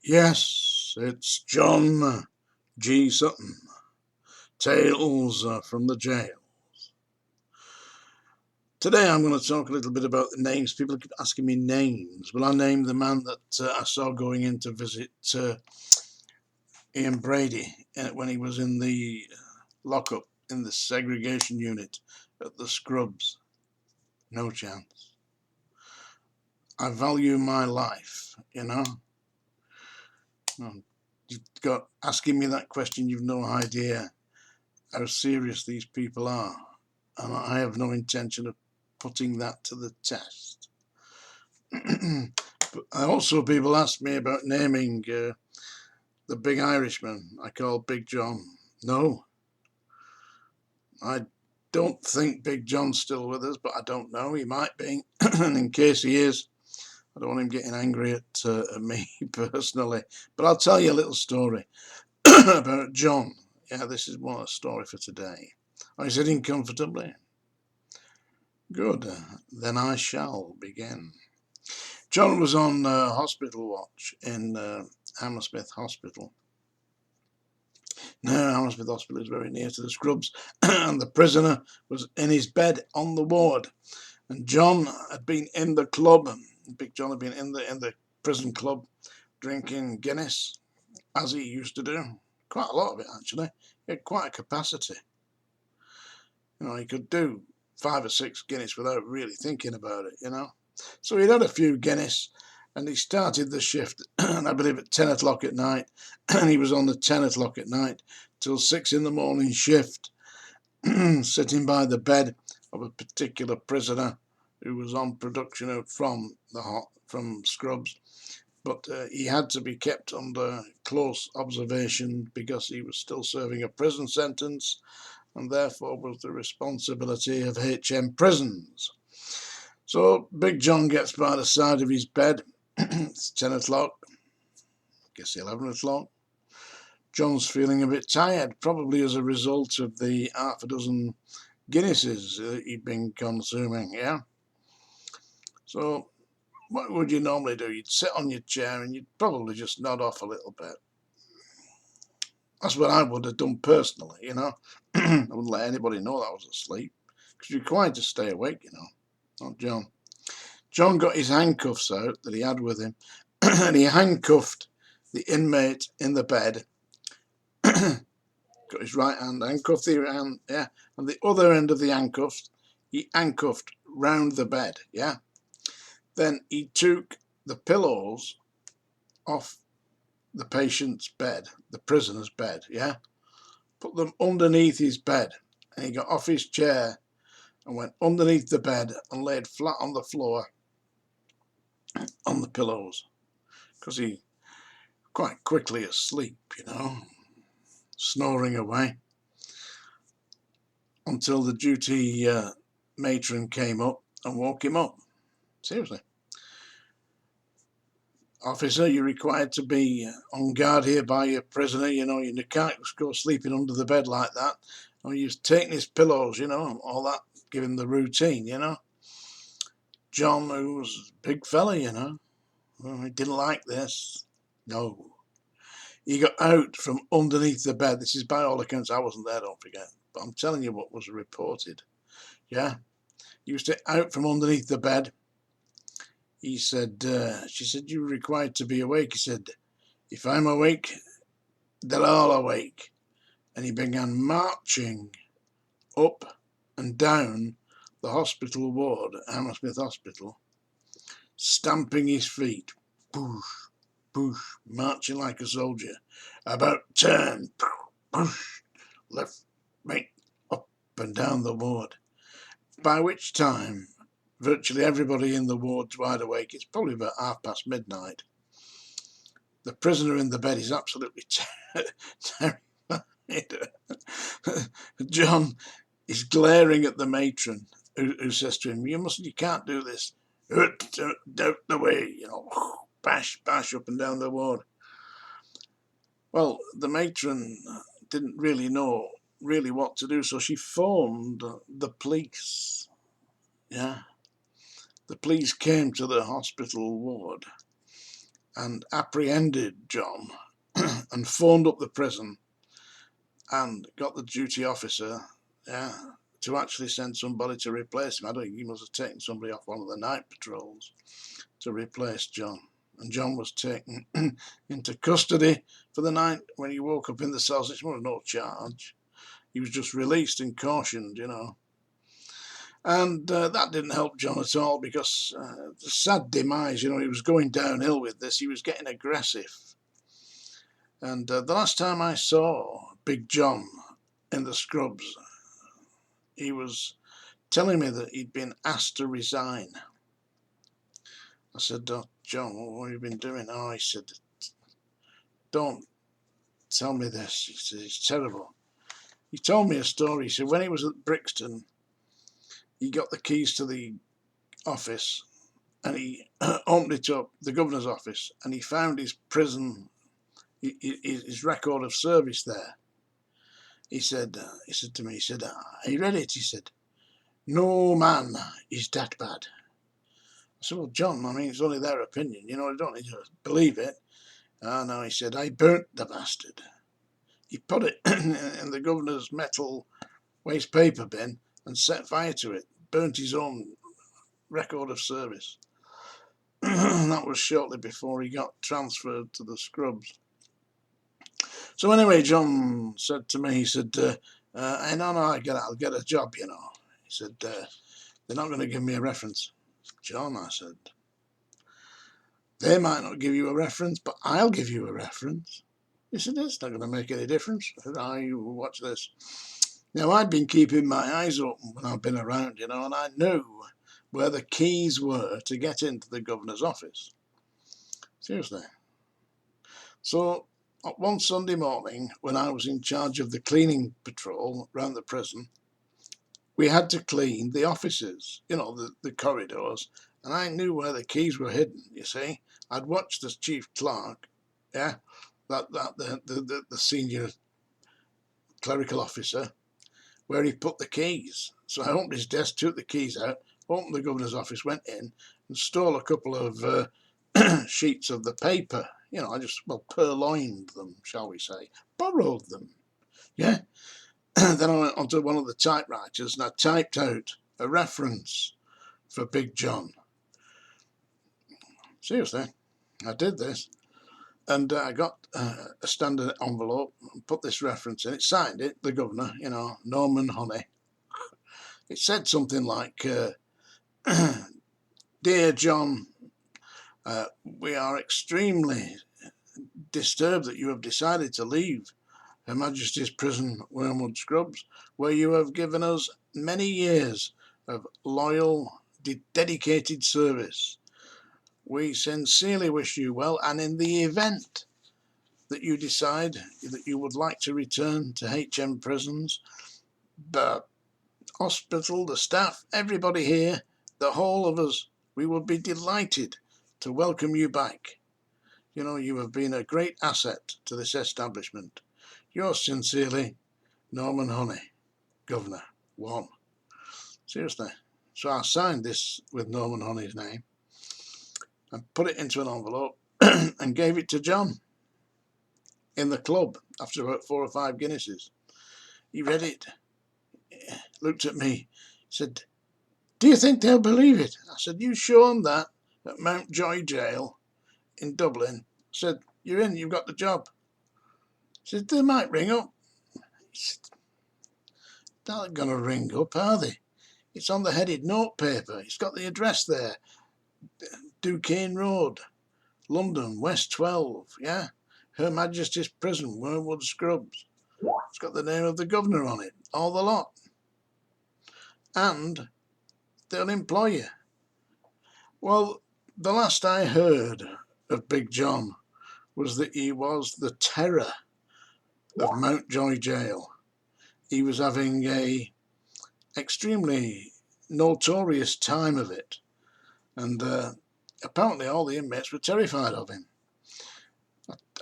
Yes, it's John G. Sutton. Tales from the Jail. Today I'm going to talk a little bit about the names. People keep asking me names. Well, I named the man that I saw going in to visit Ian Brady when he was in the lockup in the segregation unit at the Scrubs. No chance. I value my life, you know. You've got asking me that question, you've no idea how serious these people are, and I have no intention of putting that to the test. But also, people ask me about naming the big Irishman I call Big John. No, I don't think Big John's still with us, but I don't know. He might be, and in case he is, I don't want him getting angry at me personally. But I'll tell you a little story about John. Yeah, this is one story for today. Are you sitting comfortably? Good. Then I shall begin. John was on hospital watch in Hammersmith Hospital. Now, Hammersmith Hospital is very near to the Scrubs, and the prisoner was in his bed on the ward. And John had been in the club. Big John had been in the prison club drinking Guinness, as he used to do. Quite a lot of it, actually. He had quite a capacity. You know, he could do 5 or 6 Guinness without really thinking about it, you know. So he'd had a few Guinness, and he started the shift, I believe at 10 o'clock at night, and he was on the 10 o'clock at night till 6 in the morning shift, sitting by the bed of a particular prisoner who was on production from Scrubs. But he had to be kept under close observation because he was still serving a prison sentence, and therefore was the responsibility of HM Prisons. So Big John gets by the side of his bed. It's 10 o'clock, I guess 11 o'clock. John's feeling a bit tired, probably as a result of the half a dozen Guinnesses he'd been consuming, yeah? So what would you normally do? You'd sit on your chair and you'd probably just nod off a little bit. That's what I would have done personally, you know. I wouldn't let anybody know that I was asleep, because you're required to stay awake, you know. Not John. John got his handcuffs out that he had with him, and he handcuffed the inmate in the bed. Got his right hand, handcuffed the hand, yeah, and the other end of the handcuffs, he handcuffed round the bed, yeah. Then he took the pillows off the patient's bed, the prisoner's bed, yeah, put them underneath his bed, and he got off his chair and went underneath the bed and laid flat on the floor on the pillows, because he quite quickly asleep, you know, snoring away, until the duty matron came up and woke him up. Seriously. Officer, you're required to be on guard here by your prisoner, you know, you can't just go sleeping under the bed like that. Or you're taking his pillows, you know, all that, give him the routine, you know. John, who was a big fella, you know, well, he didn't like this. No. He got out from underneath the bed. This is by all accounts, I wasn't there, don't forget, but I'm telling you what was reported. Yeah. He was out from underneath the bed. He said, she said, you're required to be awake. He said, if I'm awake, they're all awake. And he began marching up and down the hospital ward, Hammersmith Hospital, stamping his feet, poosh, poosh, marching like a soldier. About turn, poosh, left, right, up and down the ward. By which time, virtually everybody in the ward's wide awake. It's probably about midnight. The prisoner in the bed is absolutely terrified. John is glaring at the matron, who says to him, you can't do this. Out the way, you know, bash, bash up and down the ward. Well, the matron didn't really know what to do, so she phoned the police. Yeah. The police came to the hospital ward, and apprehended John and phoned up the prison and got the duty officer, yeah, to actually send somebody to replace him. I don't think he must have taken somebody off one of the night patrols to replace John. And John was taken into custody for the night. When he woke up in the cells, it was no charge. He was just released and cautioned, you know. And that didn't help John at all, because the sad demise, you know, he was going downhill with this. He was getting aggressive. And the last time I saw Big John in the scrubs, he was telling me that he'd been asked to resign. I said, "Oh, John, what have you been doing?" Oh, he said, "Don't tell me this." He said, "It's terrible." He told me a story. He said when he was at Brixton, he got the keys to the office and he opened it up, the governor's office, and he found his prison, his record of service there. He said to me, he said, "He read it." He said, "No man is that bad." I said, "Well, John, I mean, it's only their opinion, you know, I don't need to believe it." "Ah, no," he said, "I burnt the bastard." He put it in the governor's metal waste paper bin and set fire to it, burnt his own record of service. That was shortly before he got transferred to the scrubs. So anyway, John said to me, he said, no, I'll get a job, you know. He said, they're not going to give me a reference. "John," I said, "they might not give you a reference, but I'll give you a reference." He said, "It's not going to make any difference." I said, "You watch this." Now, I'd been keeping my eyes open when I've been around, you know, and I knew where the keys were to get into the governor's office. Seriously. So one Sunday morning, when I was in charge of the cleaning patrol around the prison, we had to clean the offices, you know, the corridors, and I knew where the keys were hidden, you see. I'd watched the chief clerk, yeah, the senior clerical officer, where he put the keys. So I opened his desk, took the keys out, opened the governor's office, went in and stole a couple of sheets of the paper. You know, I just, well, purloined them, shall we say, borrowed them, yeah. Then I went onto one of the typewriters and I typed out a reference for Big John. Seriously, I did this. And I got a standard envelope and put this reference in. It signed it, the governor, you know, Norman Honey. It said something like, "Dear John, we are extremely disturbed that you have decided to leave Her Majesty's Prison, Wormwood Scrubs, where you have given us many years of loyal, dedicated service. We sincerely wish you well, and in the event that you decide that you would like to return to HM Prisons, the hospital, the staff, everybody here, the whole of us, we would be delighted to welcome you back. You know, you have been a great asset to this establishment. Yours sincerely, Norman Honey, Governor 1. Seriously. So I signed this with Norman Honey's name and put it into an envelope and gave it to John in the club after about 4 or 5 Guinnesses. He read it, looked at me, said, "Do you think they'll believe it?" I said, "You show them that at Mountjoy Jail in Dublin." I said, "You're in, you've got the job." He said, "They might ring up." He said, "They're not going to ring up, are they? It's on the headed note paper. It's got the address there. Duquesne Road, London, West 12, yeah? Her Majesty's Prison, Wormwood Scrubs. It's got the name of the governor on it, all the lot. And they'll employ you." Well, the last I heard of Big John was that he was the terror of Mountjoy Jail. He was having a extremely notorious time of it, and apparently all the inmates were terrified of him.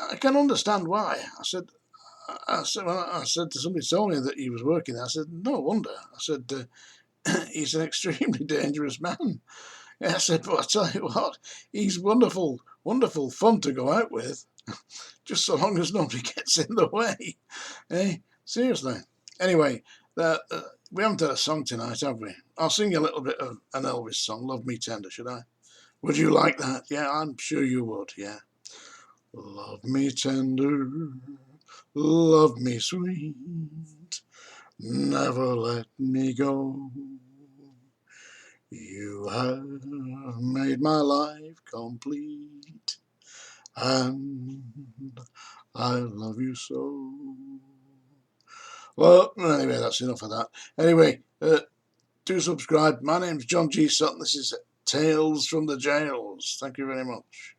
I can understand why. I said to somebody told me that he was working there, I said, "No wonder." I said, "He's an extremely dangerous man." I said, "But I tell you what, he's wonderful wonderful fun to go out with, just so long as nobody gets in the way. Eh? Seriously. Anyway, we haven't had a song tonight, have we? I'll sing a little bit of an Elvis song, Love Me Tender, should I? Would you like that? Yeah, I'm sure you would, yeah. Love me tender, love me sweet, never let me go. You have made my life complete, and I love you so. Well, anyway, that's enough of that. Anyway, do subscribe. My name's John G. Sutton. This is Tales from the Jails. Thank you very much.